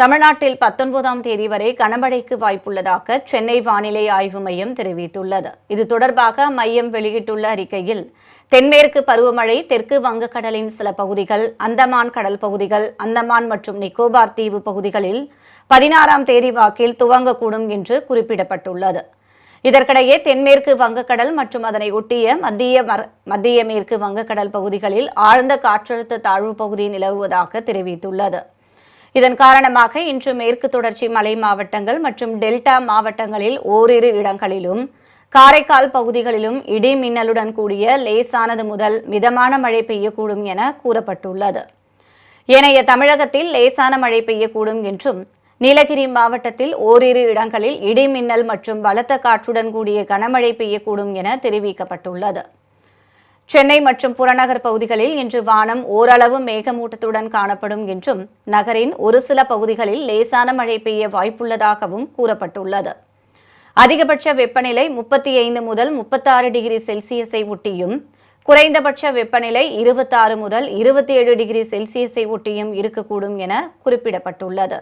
தமிழ்நாட்டில் 19ஆம் தேதி வரை கனமழைக்கு வாய்ப்புள்ளதாக சென்னை வானிலை ஆய்வு மையம் தெரிவித்துள்ளது. இது தொடர்பாக மையம் வெளியிட்டுள்ள அறிக்கையில், தென்மேற்கு பருவமழை தெற்கு வங்கக்கடலின் சில பகுதிகள், அந்தமான் கடல் பகுதிகள், அந்தமான் மற்றும் நிக்கோபார் தீவு பகுதிகளில் 16ஆம் தேதி வாக்கில் துவங்கக்கூடும் என்று குறிப்பிடப்பட்டுள்ளது. இதற்கிடையே தென்மேற்கு வங்கக்கடல் மற்றும் அதனை ஒட்டிய மத்திய மேற்கு வங்கக்கடல் பகுதிகளில் ஆழ்ந்த காற்றழுத்த தாழ்வு பகுதி நிலவுவதாக தெரிவித்துள்ளது. இதன் காரணமாக இன்று மேற்கு தொடர்ச்சி மலை மாவட்டங்கள் மற்றும் டெல்டா மாவட்டங்களில் ஓரிரு இடங்களிலும், காரைக்கால் பகுதிகளிலும் இடி மின்னலுடன் கூடிய லேசானது முதல் மிதமான மழை பெய்யக்கூடும் என கூறப்பட்டுள்ளது. ஏனைய தமிழகத்தில் லேசான மழை பெய்யக்கூடும் என்றும், நீலகிரி மாவட்டத்தில் ஓரிரு இடங்களில் இடி மின்னல் மற்றும் பலத்த காற்றுடன் கூடிய கனமழை பெய்யக்கூடும் என தெரிவிக்கப்பட்டுள்ளது. சென்னை மற்றும் புறநகர் பகுதிகளில் இன்று வானம் ஓரளவு மேகமூட்டத்துடன் காணப்படும் என்றும், நகரின் ஒரு சில பகுதிகளில் லேசான மழை பெய்ய வாய்ப்புள்ளதாகவும் கூறப்பட்டுள்ளது. அதிகபட்ச வெப்பநிலை 35 முதல் 36 டிகிரி செல்சியஸை ஒட்டியும், குறைந்தபட்ச வெப்பநிலை 26 முதல் 27 டிகிரி செல்சியஸை ஒட்டியும் இருக்கக்கூடும் என குறிப்பிடப்பட்டுள்ளது.